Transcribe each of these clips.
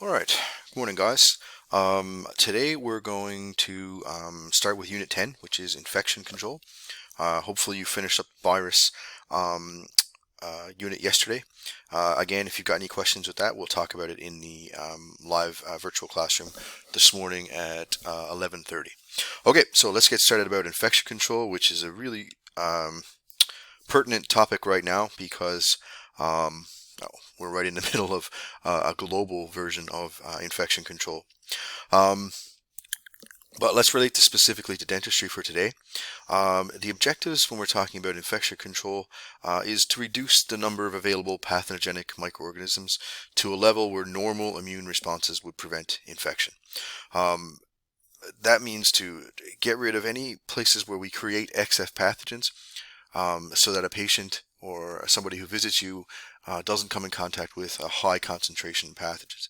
All right, good morning, guys. Today we're going to start with Unit 10, which is infection control. Hopefully you finished up the virus um, unit yesterday. Again, if you've got any questions with that, we'll talk about it in the live virtual classroom this morning at 11:30. Okay, so let's get started about infection control, which is a really pertinent topic right now because oh, we're right in the middle of a global version of infection control. Um, but let's relate this specifically to dentistry for today. The objectives when we're talking about infection control is to reduce the number of available pathogenic microorganisms to a level where normal immune responses would prevent infection. Um, that means to get rid of any places where we create excess pathogens so that a patient or somebody who visits you doesn't come in contact with a high concentration pathogens.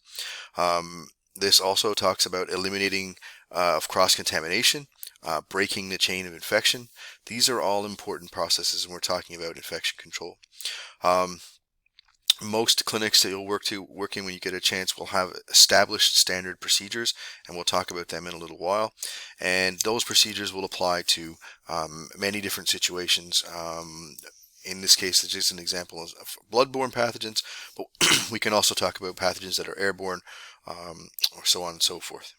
This also talks about eliminating of cross-contamination, breaking the chain of infection. These are all important processes when we're talking about infection control. Most clinics that you'll working when you get a chance will have established standard procedures, and we'll talk about them in a little while. And those procedures will apply to many different situations. In this case, it's just an example of bloodborne pathogens, but we can also talk about pathogens that are airborne, or so on and so forth.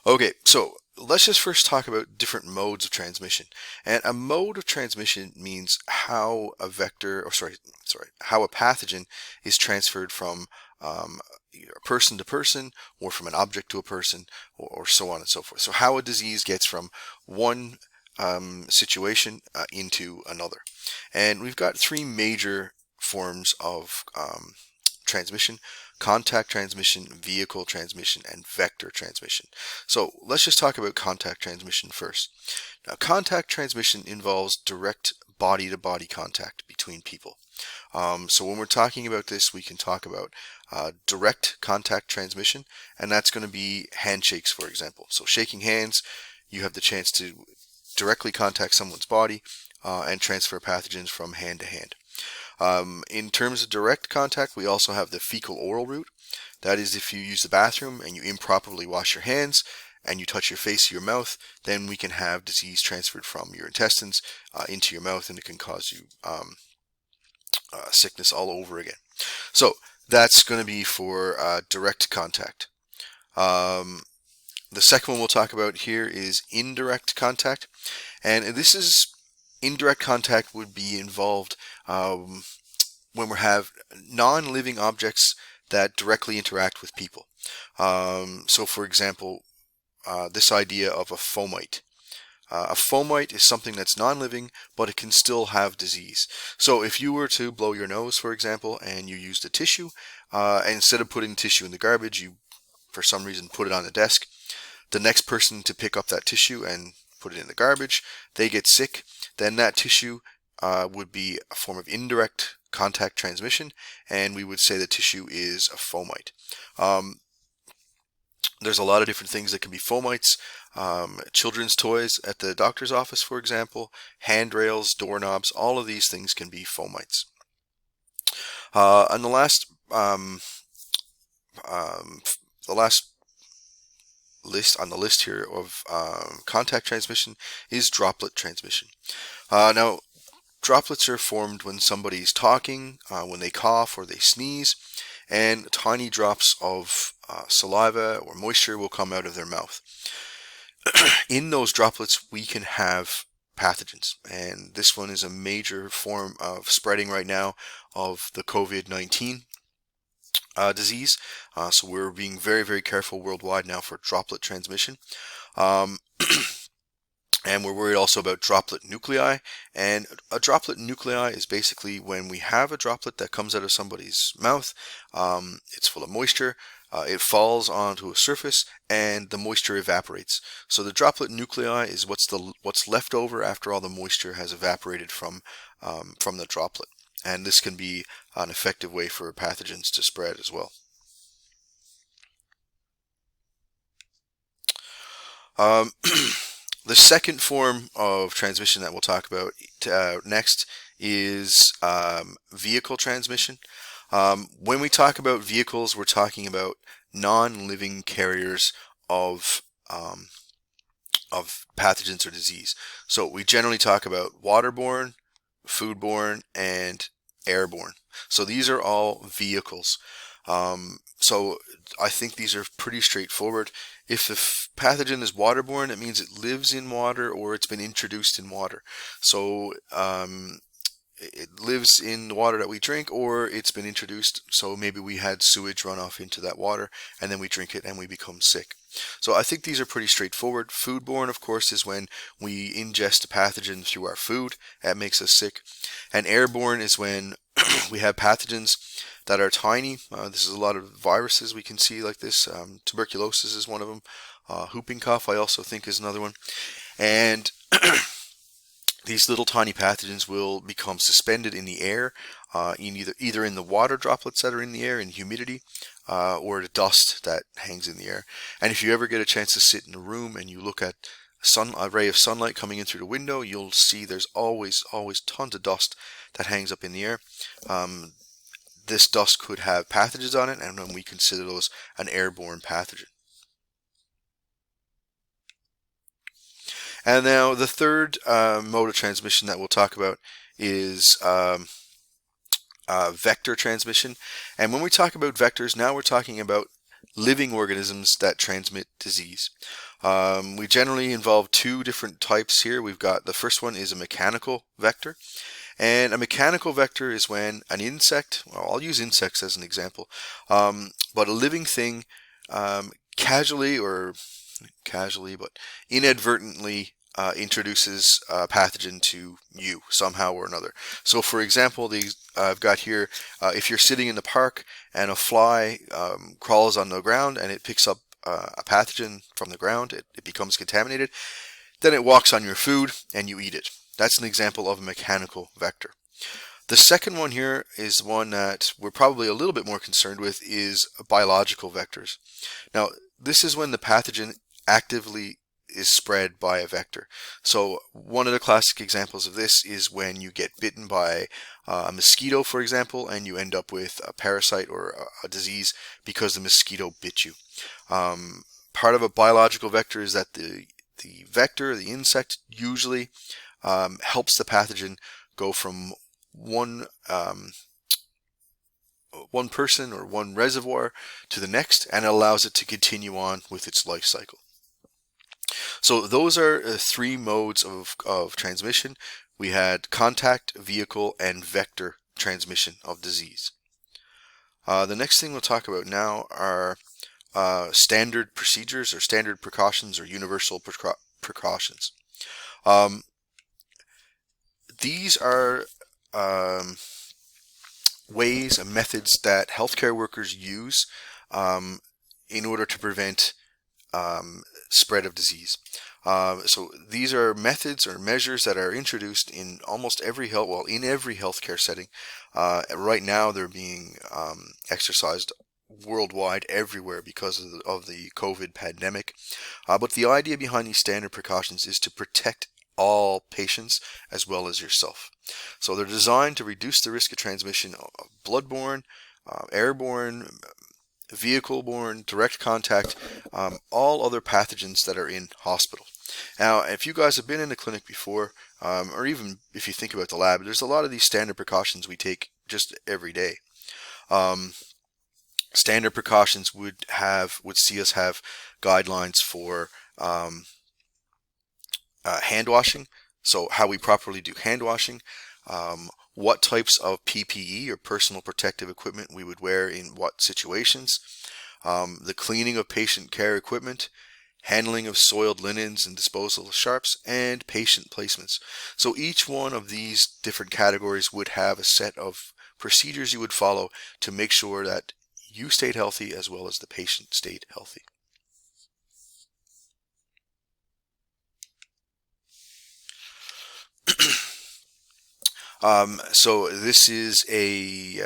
Okay, so let's just first talk about different modes of transmission. And a mode of transmission means how a vector, or how a pathogen is transferred from either person to person, or from an object to a person, or so on and so forth. So how a disease gets from one situation into another. And we've got three major forms of transmission: contact transmission, vehicle transmission, and vector transmission. So let's just talk about contact transmission first. Now, contact transmission involves direct body-to-body contact between people. So when we're talking about this, we can talk about direct contact transmission, and that's going to be handshakes, for example. So shaking hands, you have the chance to directly contact someone's body and transfer pathogens from hand to hand. In terms of direct contact, we also have the fecal-oral route. That is, if you use the bathroom and you improperly wash your hands and you touch your face or your mouth, then we can have disease transferred from your intestines into your mouth, and it can cause you sickness all over again. So that's going to be for direct contact. The second one we'll talk about here is indirect contact, and this is indirect contact would be involved when we have non-living objects that directly interact with people. So for example, this idea of a fomite. A fomite is something that's non-living, but it can still have disease. So if you were to blow your nose, for example, and you used a tissue, and instead of putting tissue in the garbage, you for some reason put it on the desk, the next person to pick up that tissue and put it in the garbage, they get sick, then that tissue would be a form of indirect contact transmission, and we would say the tissue is a fomite. There's a lot of different things that can be fomites. Children's toys at the doctor's office, for example, handrails, doorknobs, all of these things can be fomites. And the last list on the list here of contact transmission is droplet transmission. Now, droplets are formed when somebody's talking, when they cough or they sneeze, and tiny drops of saliva or moisture will come out of their mouth. In those droplets, we can have pathogens, and this one is a major form of spreading right now of the COVID-19 disease. So we're being very, very careful worldwide now for droplet transmission. And we're worried also about droplet nuclei. And a droplet nuclei is basically when we have a droplet that comes out of somebody's mouth. It's full of moisture. It falls onto a surface, and the moisture evaporates. So the droplet nuclei is what's left over after all the moisture has evaporated from the droplet. And this can be an effective way for pathogens to spread as well. The second form of transmission that we'll talk about next is vehicle transmission. When we talk about vehicles, we're talking about non-living carriers of um, of pathogens or disease. So we generally talk about waterborne, foodborne, and airborne. So these are all vehicles. So I think these are pretty straightforward. If the pathogen is waterborne, it means it lives in water or it's been introduced in water. So it lives in the water that we drink, or it's been introduced. So maybe we had sewage run off into that water and then we drink it and we become sick. So I think these are pretty straightforward. Foodborne, of course, is when we ingest a pathogen through our food that makes us sick. And airborne is when we have pathogens that are tiny. This is a lot of viruses we can see like this. Tuberculosis is one of them. Whooping cough, I also think, is another one. And these little tiny pathogens will become suspended in the air, in either in the water droplets that are in the air, in humidity, or the dust that hangs in the air. And if you ever get a chance to sit in a room and you look at a ray of sunlight coming in through the window, you'll see there's always tons of dust that hangs up in the air. This dust could have pathogens on it, and we consider those an airborne pathogen. And now the third mode of transmission that we'll talk about is vector transmission. And when we talk about vectors, now we're talking about living organisms that transmit disease. We generally involve two different types here. We've got the first one is a mechanical vector. And a mechanical vector is when an insect, well, I'll use insects as an example, but a living thing casually, but inadvertently introduces a pathogen to you somehow or another. So for example, I've got here, if you're sitting in the park and a fly crawls on the ground and it picks up a pathogen from the ground, it becomes contaminated, then it walks on your food and you eat it. That's an example of a mechanical vector. The second one here is one that we're probably a little bit more concerned with, is biological vectors. Now, this is when the pathogen actively is spread by a vector. So one of the classic examples of this is when you get bitten by a mosquito, for example, and you end up with a parasite or a disease because the mosquito bit you. Part of a biological vector is that the vector, the insect, usually helps the pathogen go from one person or one reservoir to the next, and it allows it to continue on with its life cycle. So those are three modes of transmission. We had contact, vehicle, and vector transmission of disease. The next thing we'll talk about now are standard procedures or standard precautions or universal precautions. These are ways and methods that healthcare workers use in order to prevent spread of disease. So these are methods or measures that are introduced in almost every in every healthcare setting. Right now, they're being exercised worldwide, everywhere, because of the COVID pandemic. But the idea behind these standard precautions is to protect all patients as well as yourself. So they're designed to reduce the risk of transmission of bloodborne, airborne, vehicle-borne, direct contact, all other pathogens that are in hospital. Now, if you guys have been in the clinic before, or even if you think about the lab, there's a lot of these standard precautions we take just every day. Standard precautions would see us have guidelines for hand washing, so how we properly do hand washing, what types of PPE or personal protective equipment we would wear in what situations, the cleaning of patient care equipment, handling of soiled linens and disposal of sharps, and patient placements. So each one of these different categories would have a set of procedures you would follow to make sure that you stayed healthy as well as the patient stayed healthy. So this is a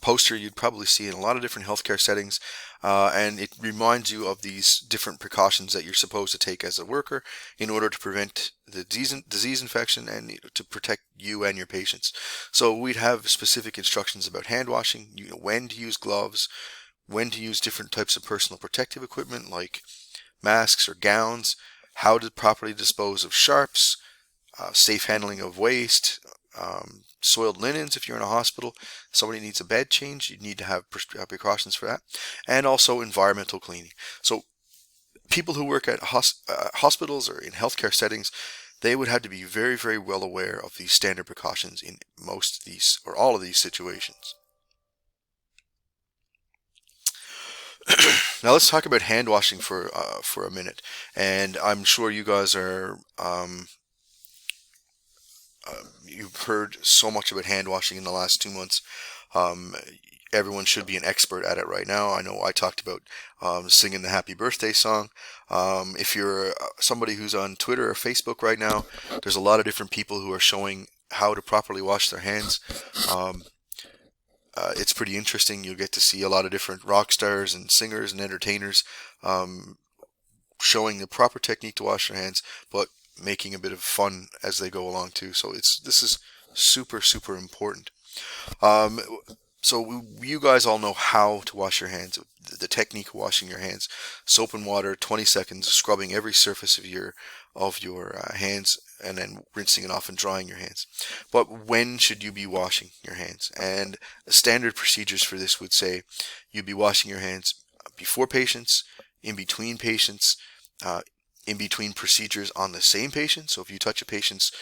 poster you'd probably see in a lot of different healthcare settings, and it reminds you of these different precautions that you're supposed to take as a worker in order to prevent the disease infection and to protect you and your patients. So we'd have specific instructions about hand washing, when to use gloves, when to use different types of personal protective equipment like masks or gowns, how to properly dispose of sharps, safe handling of waste, soiled linens if you're in a hospital. Somebody needs a bed change, you need to have precautions for that, and also environmental cleaning. So people who work at hospitals or in healthcare settings, they would have to be very, very well aware of these standard precautions in most of these or all of these situations. Now let's talk about hand washing for a minute. And I'm sure you guys are you've heard so much about hand washing in the last 2 months. Everyone should be an expert at it right now. I know I talked about singing the happy birthday song. If you're somebody who's on Twitter or Facebook right now, there's a lot of different people who are showing how to properly wash their hands. It's pretty interesting. You'll get to see a lot of different rock stars and singers and entertainers showing the proper technique to wash their hands, but making a bit of fun as they go along too. So this is super, super important. So you guys all know how to wash your hands, the technique of washing your hands: soap and water, 20 seconds, scrubbing every surface of your hands, and then rinsing it off and drying your hands. But when should you be washing your hands? And standard procedures for this would say you'd be washing your hands before patients, in between patients, in between procedures on the same patient. So if you touch a patient's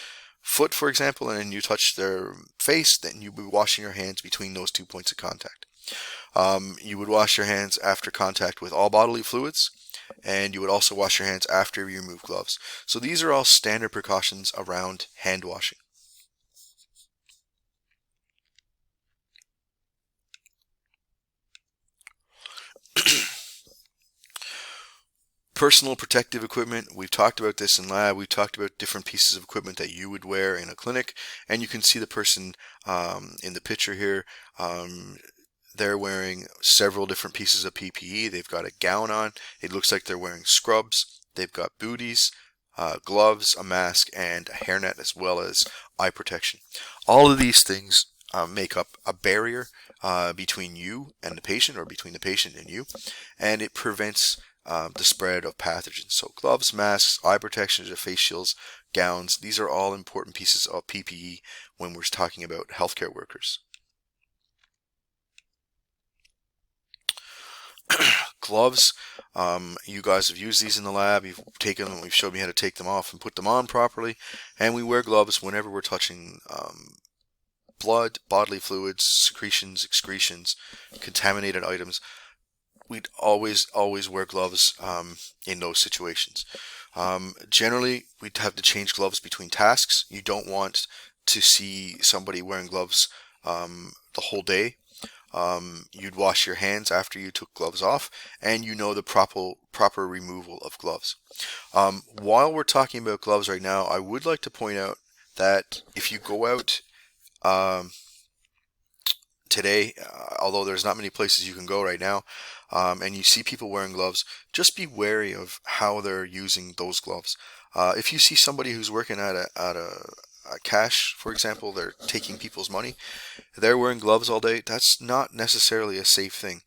foot, for example, and then you touch their face, then you'll be washing your hands between those 2 points of contact. You would wash your hands after contact with all bodily fluids, and you would also wash your hands after you remove gloves. So these are all standard precautions around hand washing. Personal protective equipment, we've talked about this in lab. We've talked about different pieces of equipment that you would wear in a clinic, and you can see the person in the picture here. They're wearing several different pieces of PPE. They've got a gown on. It looks like they're wearing scrubs. They've got booties, gloves, a mask, and a hairnet, as well as eye protection. All of these things make up a barrier between you and the patient, or between the patient and you, and it prevents the spread of pathogens. So gloves, masks, eye protections, face shields, gowns, these are all important pieces of PPE when we're talking about healthcare workers. Gloves, you guys have used these in the lab. You've taken them, we've showed me how to take them off and put them on properly, and we wear gloves whenever we're touching blood, bodily fluids, secretions, excretions, contaminated items. We'd always wear gloves in those situations. Generally, we'd have to change gloves between tasks. You don't want to see somebody wearing gloves the whole day. You'd wash your hands after you took gloves off, and the proper removal of gloves. While we're talking about gloves right now, I would like to point out that if you go out today, although there's not many places you can go right now, and you see people wearing gloves, just be wary of how they're using those gloves. If you see somebody who's working at a cash, for example, they're taking people's money, they're wearing gloves all day, that's not necessarily a safe thing.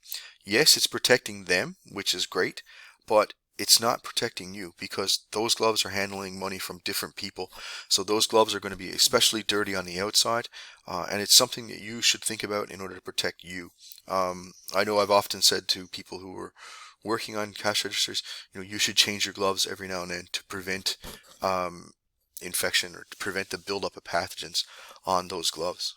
Yes, it's protecting them, which is great, but it's not protecting you, because those gloves are handling money from different people. So those gloves are going to be especially dirty on the outside, and it's something that you should think about in order to protect you. I know I've often said to people who are working on cash registers, you should change your gloves every now and then to prevent infection, or to prevent the buildup of pathogens on those gloves.